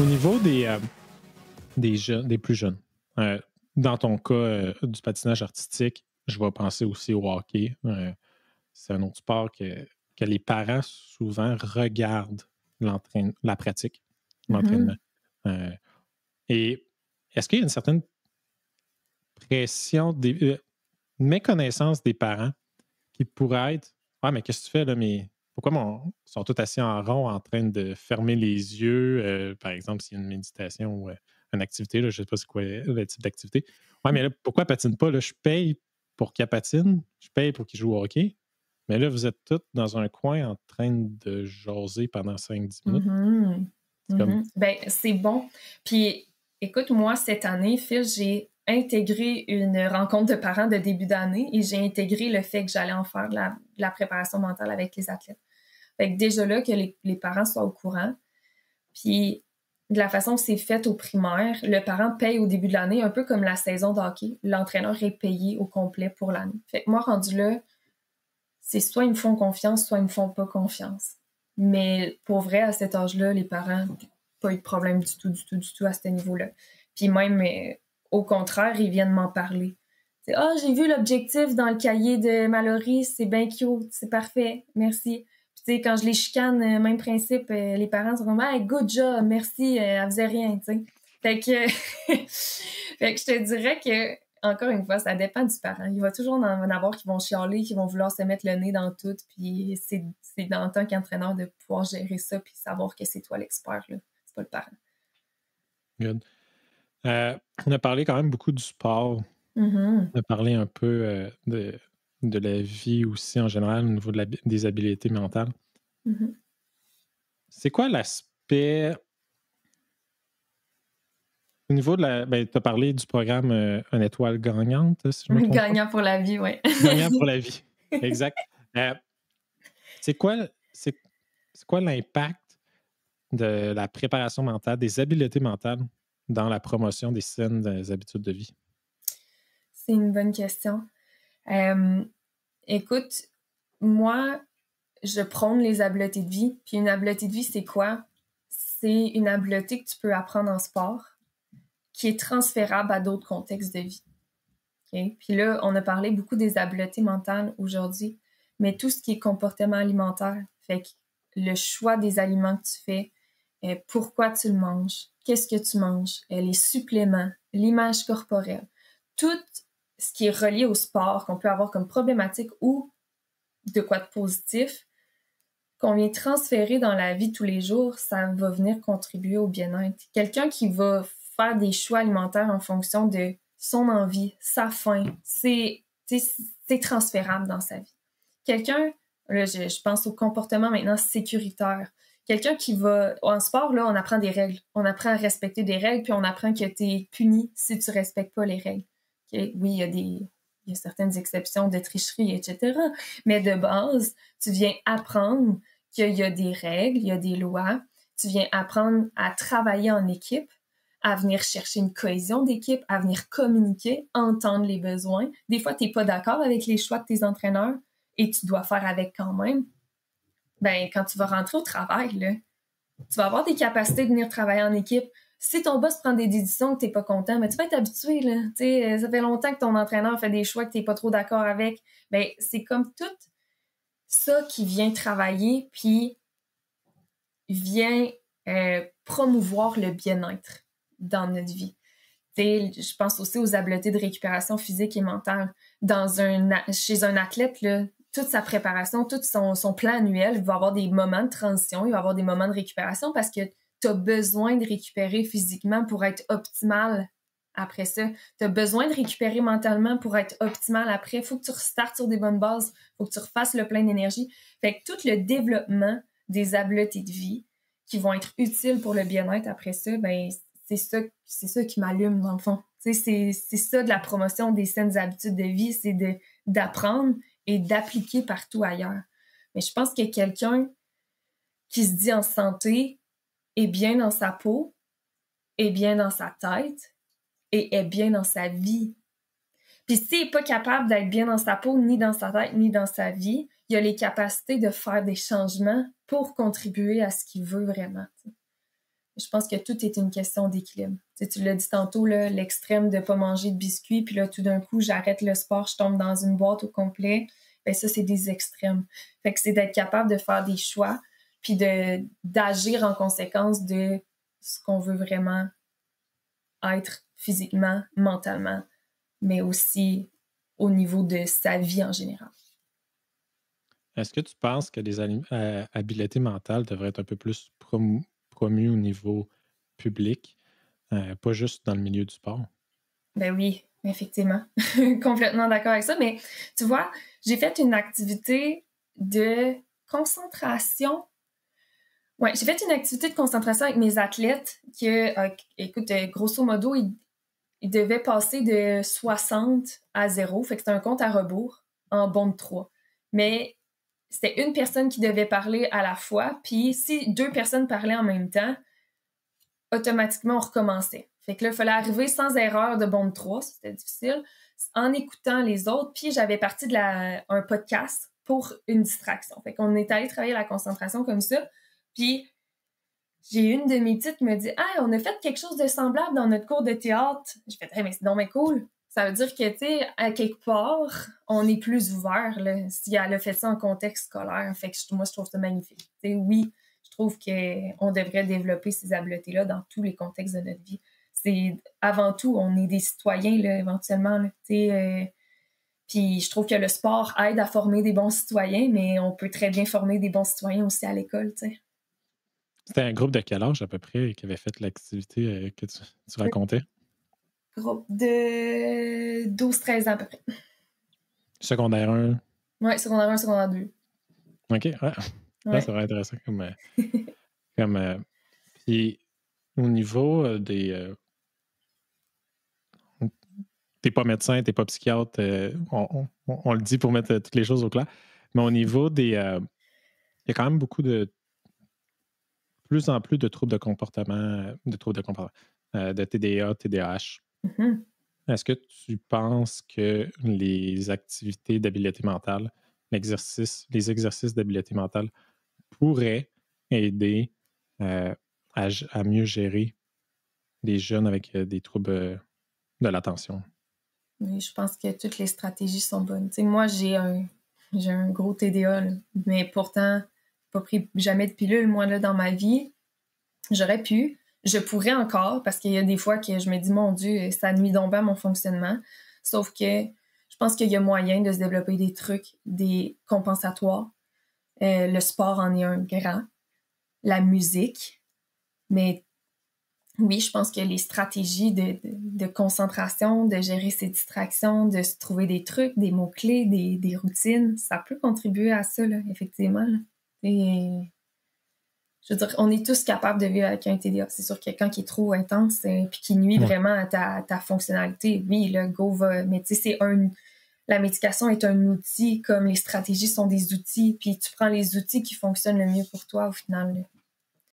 Au niveau des plus jeunes, dans ton cas du patinage artistique, je vais penser aussi au hockey. C'est un autre sport que les parents souvent regardent la pratique, l'entraînement. Mhm. Et est-ce qu'il y a une certaine pression, méconnaissance des parents qui pourrait être Ah, mais qu'est-ce que tu fais là? Mais pourquoi ils sont tous assis en rond en train de fermer les yeux? Par exemple, s'il y a une méditation ou une activité, là, je ne sais pas c'est quoi le type d'activité. Ouais, mais là, pourquoi elle ne patine pas? Là, je paye pour qu'elle patine, je paye pour qu'il joue au hockey. Mais là, vous êtes tous dans un coin en train de jaser pendant 5-10 minutes. Mhm. C'est comme. Ben, c'est bon. Puis, écoute, moi, cette année, Phil, j'ai intégré une rencontre de parents de début d'année et j'ai intégré le fait que j'allais en faire de la préparation mentale avec les athlètes. Fait que déjà là, que les parents soient au courant. Puis, de la façon que c'est fait au primaire, le parent paye au début de l'année, un peu comme la saison de hockey. L'entraîneur est payé au complet pour l'année. Fait que moi, rendu là, c'est soit ils me font confiance, soit ils me font pas confiance. Mais pour vrai, à cet âge-là, les parents, pas eu de problème du tout à ce niveau-là. Puis même, au contraire, ils viennent m'en parler. C'est Ah, j'ai vu l'objectif dans le cahier de Mallory, c'est bien cute, c'est parfait, merci. Puis tu sais, quand je les chicane, même principe, les parents sont comme Hey, good job, merci, elle faisait rien, tu sais. Fait que, fait que je te dirais que encore une fois, ça dépend du parent. Il va toujours en avoir qui vont chialer, qui vont vouloir se mettre le nez dans tout. Puis c'est en tant qu'entraîneur de pouvoir gérer ça puis savoir que c'est toi l'expert, là. C'est pas le parent. Good. On a parlé quand même beaucoup du sport. Mm-hmm. On a parlé un peu de la vie aussi en général au niveau des habiletés mentales. Mm-hmm. C'est quoi l'aspect au niveau de la. Ben, tu as parlé du programme Une étoile gagnante, si je ne me trompe pas. Gagnant pour la vie, oui. Gagnant pour la vie. Exact. Euh, c'est quoi, c'est, c'est quoi l'impact de la préparation mentale, des habiletés mentales dans la promotion des saines habitudes de vie? C'est une bonne question. Euh, Écoute, moi, je prône les habiletés de vie. Puis une habileté de vie, c'est quoi? C'est une habileté que tu peux apprendre en sport qui est transférable à d'autres contextes de vie. Okay? Puis là, on a parlé beaucoup des habiletés mentales aujourd'hui, mais tout ce qui est comportement alimentaire, fait que le choix des aliments que tu fais, pourquoi tu le manges, qu'est-ce que tu manges, les suppléments, l'image corporelle, tout ce qui est relié au sport qu'on peut avoir comme problématique ou de quoi de positif, qu'on vient transférer dans la vie de tous les jours, ça va venir contribuer au bien-être. Quelqu'un qui va faire des choix alimentaires en fonction de son envie, sa faim, c'est transférable dans sa vie. Quelqu'un, là, je pense au comportement maintenant sécuritaire. Quelqu'un qui va, en sport, là, on apprend des règles. On apprend à respecter des règles, puis on apprend que tu es puni si tu respectes pas les règles. Okay? Oui, il y a certaines exceptions de tricherie, etc. Mais de base, tu viens apprendre qu'il y a des règles, il y a des lois. Tu viens apprendre à travailler en équipe, à venir chercher une cohésion d'équipe, à venir communiquer, entendre les besoins. Des fois, tu n'es pas d'accord avec les choix de tes entraîneurs et tu dois faire avec quand même. Ben, quand tu vas rentrer au travail, là, tu vas avoir des capacités de venir travailler en équipe. Si ton boss prend des décisions que tu n'es pas content, ben, tu vas être habitué. Là. Ça fait longtemps que ton entraîneur fait des choix que tu n'es pas trop d'accord avec. Ben, c'est comme tout ça qui vient travailler puis vient promouvoir le bien-être dans notre vie. Je pense aussi aux habiletés de récupération physique et mentale. Chez un athlète, là, toute sa préparation, tout son plan annuel, il va avoir des moments de transition, il va avoir des moments de récupération parce que tu as besoin de récupérer physiquement pour être optimal après ça. Tu as besoin de récupérer mentalement pour être optimal après. Il faut que tu restartes sur des bonnes bases. Il faut que tu refasses le plein d'énergie. Fait que tout le développement des habiletés de vie qui vont être utiles pour le bien-être après ça, ben c'est ça qui m'allume dans le fond. C'est ça de la promotion des saines habitudes de vie, c'est d'apprendre et d'appliquer partout ailleurs. Mais je pense que quelqu'un qui se dit en santé est bien dans sa peau, est bien dans sa tête et est bien dans sa vie. Puis s'il n'est pas capable d'être bien dans sa peau, ni dans sa tête, ni dans sa vie, il a les capacités de faire des changements pour contribuer à ce qu'il veut vraiment. Je pense que tout est une question d'équilibre. Tu l'as dit tantôt, là, l'extrême de ne pas manger de biscuits, puis là, tout d'un coup, j'arrête le sport, je tombe dans une boîte au complet. Bien, ça, c'est des extrêmes. Fait que c'est d'être capable de faire des choix, puis d'agir en conséquence de ce qu'on veut vraiment être physiquement, mentalement, mais aussi au niveau de sa vie en général. Est-ce que tu penses que les habiletés mentales devraient être un peu plus promues au niveau public, pas juste dans le milieu du sport? Ben oui, effectivement. Complètement d'accord avec ça. Mais tu vois, j'ai fait une activité de concentration. Ouais, j'ai fait une activité de concentration avec mes athlètes écoute, grosso modo, ils devaient passer de 60 à 0. Fait que c'était un compte à rebours en bond de 3. Mais c'était une personne qui devait parler à la fois. Puis si 2 personnes parlaient en même temps, automatiquement, on recommençait. Fait que là, il fallait arriver sans erreur de bond de 3. C'était difficile. En écoutant les autres. Puis j'avais parti un podcast pour une distraction. Fait qu'on est allé travailler la concentration comme ça. Puis j'ai une de mes petites qui me dit « Hey, on a fait quelque chose de semblable dans notre cours de théâtre. » Je fais hey, « Mais c'est donc bien cool. » Ça veut dire que, tu sais, à quelque part, on est plus ouvert là, si elle a fait ça en contexte scolaire. Fait que moi, je trouve ça magnifique. Tu sais, oui, je trouve qu'on devrait développer ces habiletés-là dans tous les contextes de notre vie. C'est avant tout, on est des citoyens, là, éventuellement. Là, puis je trouve que le sport aide à former des bons citoyens, mais on peut très bien former des bons citoyens aussi à l'école, tu sais. C'était un groupe de quel âge à peu près qui avait fait l'activité que tu racontais? Groupe de 12-13 ans à peu près. Secondaire 1? Oui, secondaire 1, secondaire 2. OK, ouais. Ouais. C'est vraiment intéressant Puis au niveau des... t'es pas médecin, t'es pas psychiatre, on le dit pour mettre toutes les choses au clair, mais au niveau des... il y a quand même plus en plus de troubles de comportement, de TDA, TDAH. Mhm. Est-ce que tu penses que les activités d'habileté mentale, les exercices d'habileté mentale pourraient aider à mieux gérer les jeunes avec des troubles de l'attention? Oui, je pense que toutes les stratégies sont bonnes. Tu sais, moi, j'ai un gros TDA, là, mais pourtant, pas pris jamais de pilule, moi, là, dans ma vie. J'aurais pu. Je pourrais encore, parce qu'il y a des fois que je me dis, mon Dieu, ça nuit donc bien à mon fonctionnement. Sauf que je pense qu'il y a moyen de se développer des trucs, des compensatoires. Le sport en est un grand. La musique. Mais oui, je pense que les stratégies de concentration, de gérer ses distractions, de se trouver des trucs, des mots-clés, des routines, ça peut contribuer à ça, là, effectivement. Là. Et je veux dire, on est tous capables de vivre avec un TDA. C'est sûr que quand il est trop intense puis qu'il nuit vraiment à ta fonctionnalité, oui, le go va. Mais tu sais, la médication est un outil comme les stratégies sont des outils, puis tu prends les outils qui fonctionnent le mieux pour toi au final. Là.